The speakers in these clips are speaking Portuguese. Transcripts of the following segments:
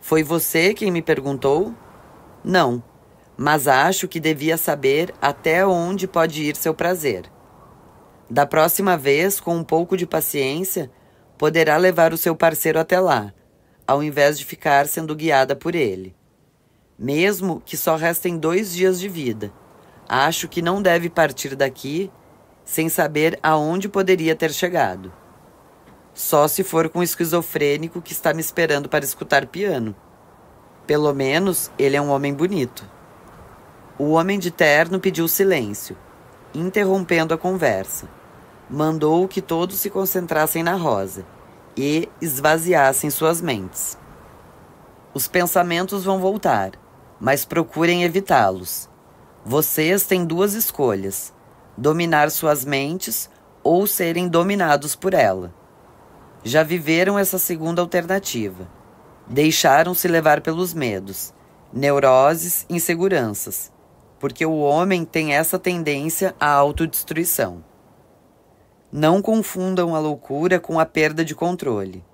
Foi você quem me perguntou? Não, mas acho que devia saber até onde pode ir seu prazer. Da próxima vez, com um pouco de paciência, poderá levar o seu parceiro até lá, ao invés de ficar sendo guiada por ele. Mesmo que só restem 2 dias de vida, acho que não deve partir daqui sem saber aonde poderia ter chegado. Só se for com um esquizofrênico que está me esperando para escutar piano. Pelo menos ele é um homem bonito. O homem de terno pediu silêncio, interrompendo a conversa. Mandou que todos se concentrassem na rosa e esvaziassem suas mentes. Os pensamentos vão voltar, mas procurem evitá-los. Vocês têm 2 escolhas: dominar suas mentes ou serem dominados por ela. Já viveram essa segunda alternativa. Deixaram-se levar pelos medos, neuroses, inseguranças, porque o homem tem essa tendência à autodestruição. Não confundam a loucura com a perda de controle.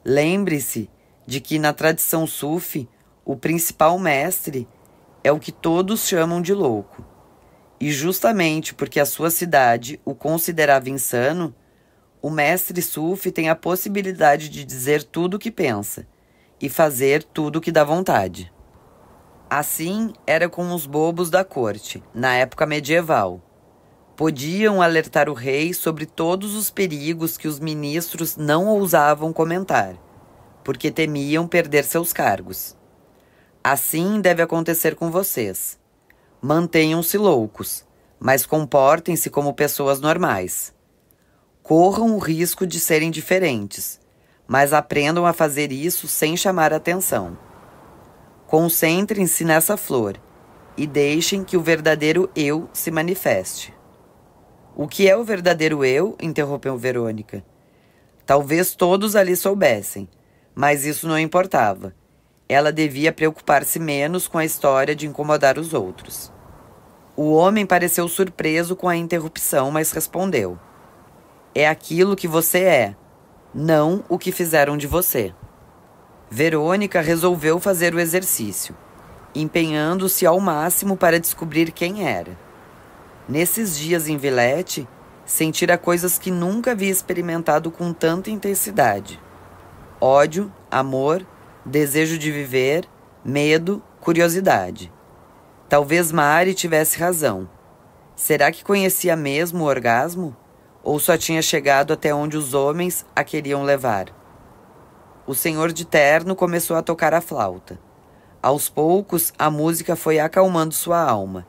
Lembre-se de que na tradição sufi, o principal mestre é o que todos chamam de louco. E justamente porque a sua cidade o considerava insano, o mestre sufi tem a possibilidade de dizer tudo o que pensa e fazer tudo o que dá vontade. Assim era com os bobos da corte, na época medieval. Podiam alertar o rei sobre todos os perigos que os ministros não ousavam comentar, porque temiam perder seus cargos. Assim deve acontecer com vocês. Mantenham-se loucos, mas comportem-se como pessoas normais. Corram o risco de serem diferentes, mas aprendam a fazer isso sem chamar atenção. Concentrem-se nessa flor e deixem que o verdadeiro eu se manifeste. O que é o verdadeiro eu? Interrompeu Verônica. Talvez todos ali soubessem, mas isso não importava. Ela devia preocupar-se menos com a história de incomodar os outros. O homem pareceu surpreso com a interrupção, mas respondeu: é aquilo que você é, não o que fizeram de você. Verônica resolveu fazer o exercício, empenhando-se ao máximo para descobrir quem era. Nesses dias em Villette, sentira coisas que nunca havia experimentado com tanta intensidade: ódio, amor, desejo de viver, medo, curiosidade. Talvez Mari tivesse razão. Será que conhecia mesmo o orgasmo? Ou só tinha chegado até onde os homens a queriam levar? O senhor de terno começou a tocar a flauta. Aos poucos, a música foi acalmando sua alma,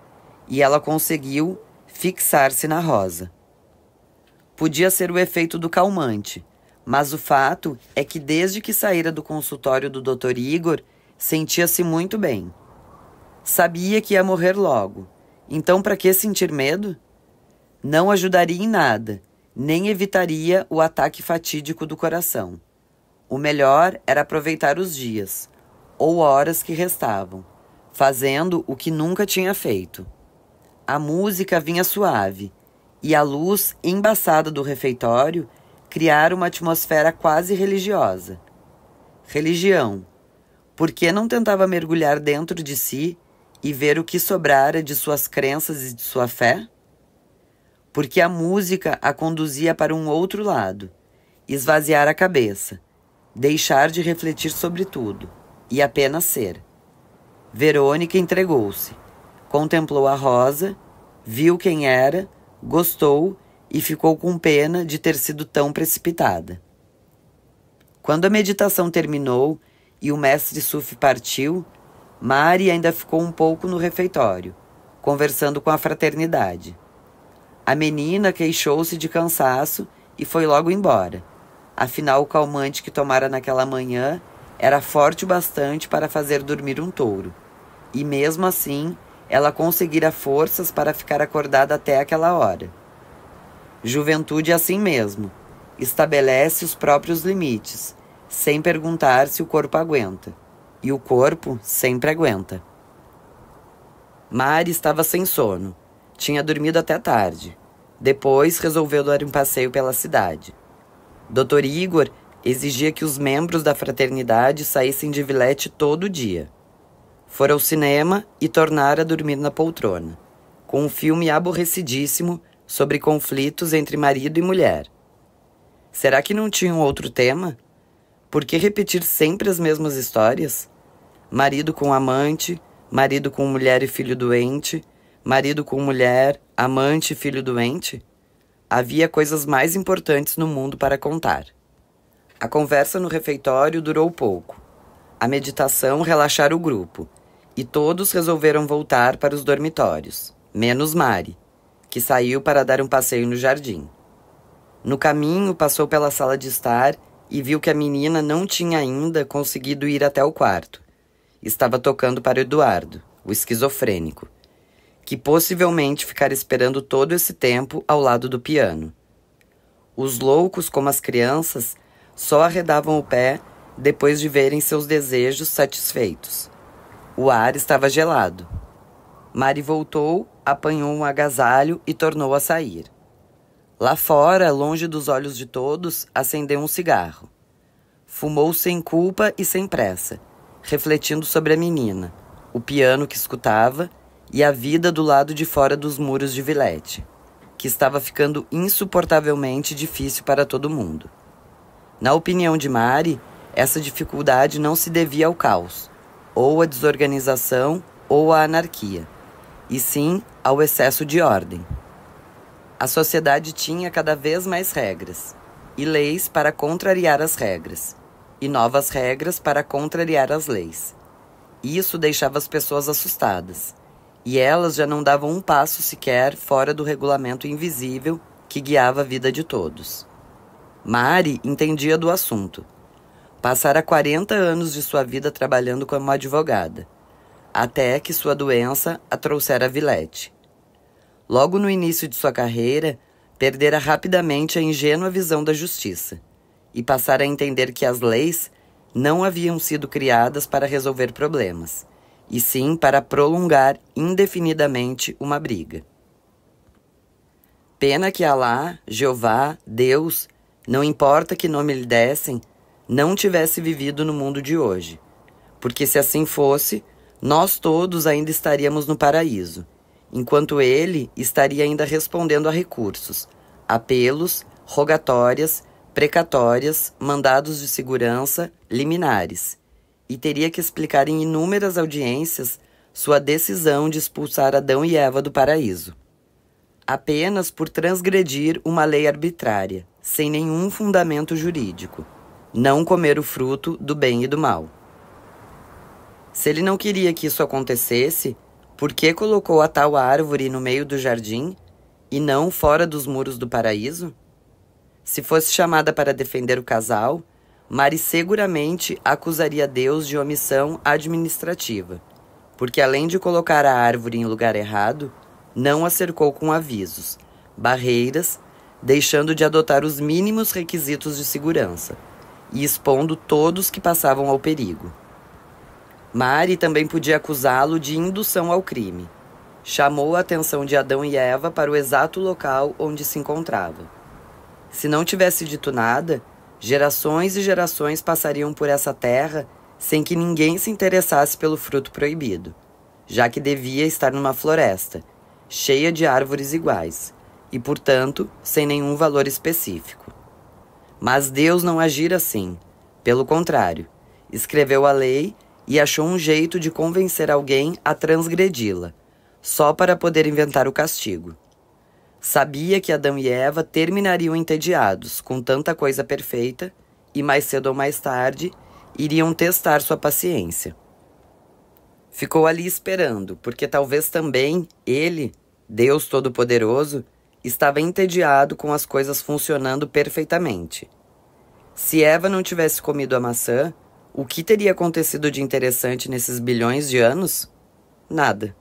e ela conseguiu fixar-se na rosa. Podia ser o efeito do calmante, mas o fato é que desde que saíra do consultório do Dr. Igor, sentia-se muito bem. Sabia que ia morrer logo, então para que sentir medo? Não ajudaria em nada, nem evitaria o ataque fatídico do coração. O melhor era aproveitar os dias, ou horas que restavam, fazendo o que nunca tinha feito. A música vinha suave, e a luz embaçada do refeitório criara uma atmosfera quase religiosa. Religião. Por que não tentava mergulhar dentro de si e ver o que sobrara de suas crenças e de sua fé? Porque a música a conduzia para um outro lado, esvaziar a cabeça, deixar de refletir sobre tudo e apenas ser. Verônica entregou-se, contemplou a rosa, viu quem era, gostou e ficou com pena de ter sido tão precipitada. Quando a meditação terminou e o mestre Sufi partiu, Mari ainda ficou um pouco no refeitório, conversando com a fraternidade. A menina queixou-se de cansaço e foi logo embora. Afinal, o calmante que tomara naquela manhã era forte o bastante para fazer dormir um touro. E mesmo assim, ela conseguira forças para ficar acordada até aquela hora. Juventude é assim mesmo. Estabelece os próprios limites, sem perguntar se o corpo aguenta. E o corpo sempre aguenta. Mari estava sem sono. Tinha dormido até tarde. Depois resolveu dar um passeio pela cidade. Dr. Igor Exigia que os membros da fraternidade saíssem de Villette todo dia. Fora ao cinema e tornara a dormir na poltrona, com um filme aborrecidíssimo sobre conflitos entre marido e mulher. Será que não tinha um outro tema? Por que repetir sempre as mesmas histórias? Marido com amante, marido com mulher e filho doente, marido com mulher, amante e filho doente? Havia coisas mais importantes no mundo para contar. A conversa no refeitório durou pouco. A meditação relaxara o grupo, e todos resolveram voltar para os dormitórios, menos Mari, que saiu para dar um passeio no jardim. No caminho, passou pela sala de estar e viu que a menina não tinha ainda conseguido ir até o quarto. Estava tocando para Eduardo, o esquizofrênico, que possivelmente ficara esperando todo esse tempo ao lado do piano. Os loucos, como as crianças, só arredavam o pé depois de verem seus desejos satisfeitos. O ar estava gelado. Mari voltou, apanhou um agasalho e tornou a sair. Lá fora, longe dos olhos de todos, acendeu um cigarro. Fumou sem culpa e sem pressa, refletindo sobre a menina, o piano que escutava e a vida do lado de fora dos muros de Villette, que estava ficando insuportavelmente difícil para todo mundo. Na opinião de Mari, essa dificuldade não se devia ao caos, ou à desorganização, ou à anarquia, e sim ao excesso de ordem. A sociedade tinha cada vez mais regras, e leis para contrariar as regras, e novas regras para contrariar as leis. Isso deixava as pessoas assustadas, e elas já não davam um passo sequer fora do regulamento invisível que guiava a vida de todos. Mari entendia do assunto. Passara 40 anos de sua vida trabalhando como advogada, até que sua doença a trouxera a Villette. Logo no início de sua carreira, perdera rapidamente a ingênua visão da justiça e passara a entender que as leis não haviam sido criadas para resolver problemas, e sim para prolongar indefinidamente uma briga. Pena que Alá, Jeová, Deus, não importa que nome lhe dessem, não tivesse vivido no mundo de hoje, porque se assim fosse, nós todos ainda estaríamos no paraíso, enquanto ele estaria ainda respondendo a recursos, apelos, rogatórias, precatórias, mandados de segurança, liminares, e teria que explicar em inúmeras audiências sua decisão de expulsar Adão e Eva do paraíso, apenas por transgredir uma lei arbitrária, sem nenhum fundamento jurídico, não comer o fruto do bem e do mal. Se ele não queria que isso acontecesse, por que colocou a tal árvore no meio do jardim e não fora dos muros do paraíso? Se fosse chamada para defender o casal, Mari seguramente acusaria Deus de omissão administrativa, porque além de colocar a árvore em lugar errado, não a cercou com avisos, barreiras, deixando de adotar os mínimos requisitos de segurança e expondo todos que passavam ao perigo. Mari também podia acusá-lo de indução ao crime. Chamou a atenção de Adão e Eva para o exato local onde se encontrava. Se não tivesse dito nada, gerações e gerações passariam por essa terra sem que ninguém se interessasse pelo fruto proibido, já que devia estar numa floresta, cheia de árvores iguais, e, portanto, sem nenhum valor específico. Mas Deus não agira assim. Pelo contrário, escreveu a lei e achou um jeito de convencer alguém a transgredi-la, só para poder inventar o castigo. Sabia que Adão e Eva terminariam entediados com tanta coisa perfeita e, mais cedo ou mais tarde, iriam testar sua paciência. Ficou ali esperando, porque talvez também ele, Deus Todo-Poderoso, estava entediado com as coisas funcionando perfeitamente. Se Eva não tivesse comido a maçã, o que teria acontecido de interessante nesses bilhões de anos? Nada.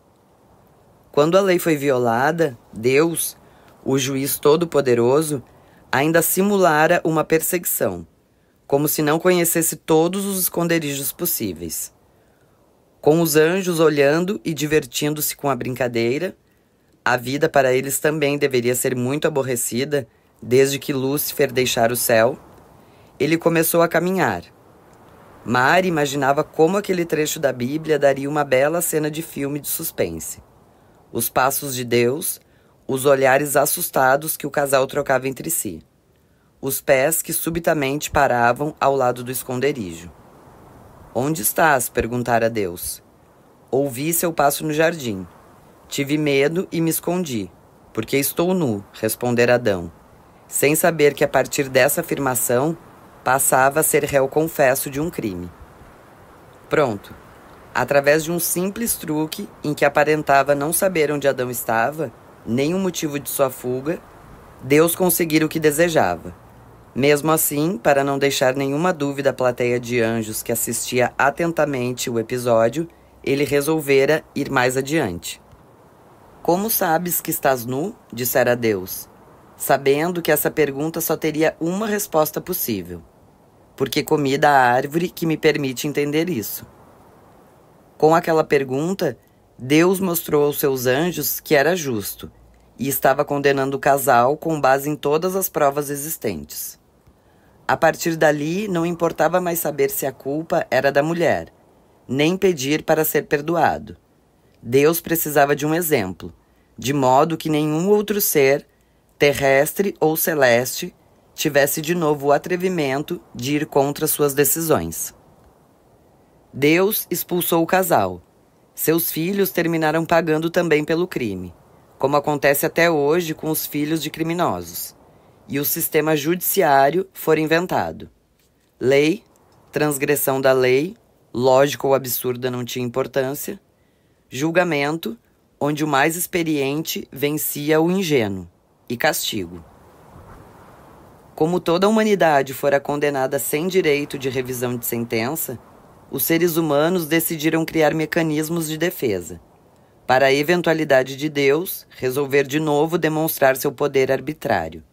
Quando a lei foi violada, Deus, o juiz todo-poderoso, ainda simulara uma perseguição, como se não conhecesse todos os esconderijos possíveis. Com os anjos olhando e divertindo-se com a brincadeira, a vida para eles também deveria ser muito aborrecida desde que Lúcifer deixara o céu. ele começou a caminhar. Mari imaginava como aquele trecho da Bíblia daria uma bela cena de filme de suspense. Os passos de Deus, os olhares assustados que o casal trocava entre si. Os pés que subitamente paravam ao lado do esconderijo. Onde estás? Perguntara Deus. Ouvi seu passo no jardim. Tive medo e me escondi, porque estou nu, respondera Adão, sem saber que a partir dessa afirmação passava a ser réu confesso de um crime. Pronto. Através de um simples truque em que aparentava não saber onde Adão estava, nem o motivo de sua fuga, Deus conseguira o que desejava. Mesmo assim, para não deixar nenhuma dúvida à plateia de anjos que assistia atentamente o episódio, ele resolvera ir mais adiante. Como sabes que estás nu? Dissera Deus, sabendo que essa pergunta só teria uma resposta possível. Porque comi da árvore que me permite entender isso. Com aquela pergunta, Deus mostrou aos seus anjos que era justo e estava condenando o casal com base em todas as provas existentes. A partir dali, não importava mais saber se a culpa era da mulher, nem pedir para ser perdoado. Deus precisava de um exemplo, de modo que nenhum outro ser, terrestre ou celeste, tivesse de novo o atrevimento de ir contra suas decisões. Deus expulsou o casal. Seus filhos terminaram pagando também pelo crime, como acontece até hoje com os filhos de criminosos. E o sistema judiciário foi inventado. Lei, transgressão da lei, lógica ou absurda não tinha importância. Julgamento, onde o mais experiente vencia o ingênuo. E castigo. Como toda a humanidade fora condenada sem direito de revisão de sentença, os seres humanos decidiram criar mecanismos de defesa, para a eventualidade de Deus resolver de novo demonstrar seu poder arbitrário.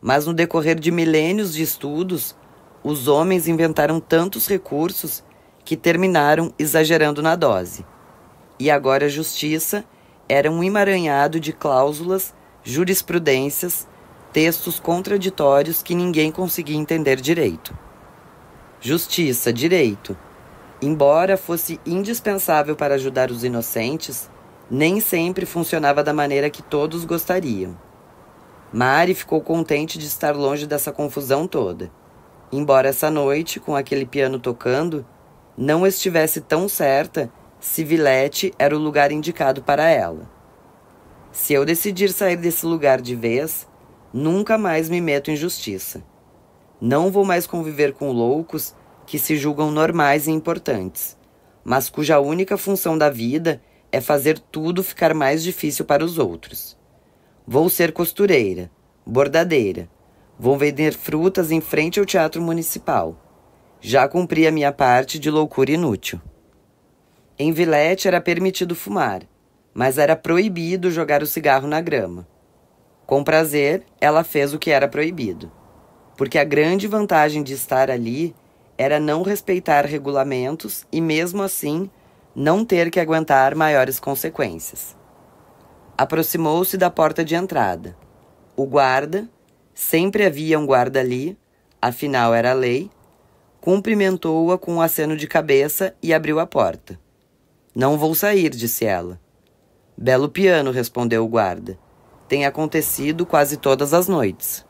Mas no decorrer de milênios de estudos, os homens inventaram tantos recursos que terminaram exagerando na dose. E agora a justiça era um emaranhado de cláusulas, jurisprudências, textos contraditórios que ninguém conseguia entender direito. Justiça, direito, embora fosse indispensável para ajudar os inocentes, nem sempre funcionava da maneira que todos gostariam. Mari ficou contente de estar longe dessa confusão toda, embora essa noite, com aquele piano tocando, não estivesse tão certa se Villette era o lugar indicado para ela. Se eu decidir sair desse lugar de vez, nunca mais me meto em justiça. Não vou mais conviver com loucos que se julgam normais e importantes, mas cuja única função da vida é fazer tudo ficar mais difícil para os outros. Vou ser costureira, bordadeira. Vou vender frutas em frente ao Teatro Municipal. Já cumpri a minha parte de loucura inútil. Em Villette era permitido fumar, mas era proibido jogar o cigarro na grama. Com prazer, ela fez o que era proibido, porque a grande vantagem de estar ali era não respeitar regulamentos e, mesmo assim, não ter que aguentar maiores consequências. Aproximou-se da porta de entrada. O guarda, sempre havia um guarda ali, afinal era a lei, cumprimentou-a com um aceno de cabeça e abriu a porta. Não vou sair, disse ela. Belo piano, respondeu o guarda. Tem acontecido quase todas as noites.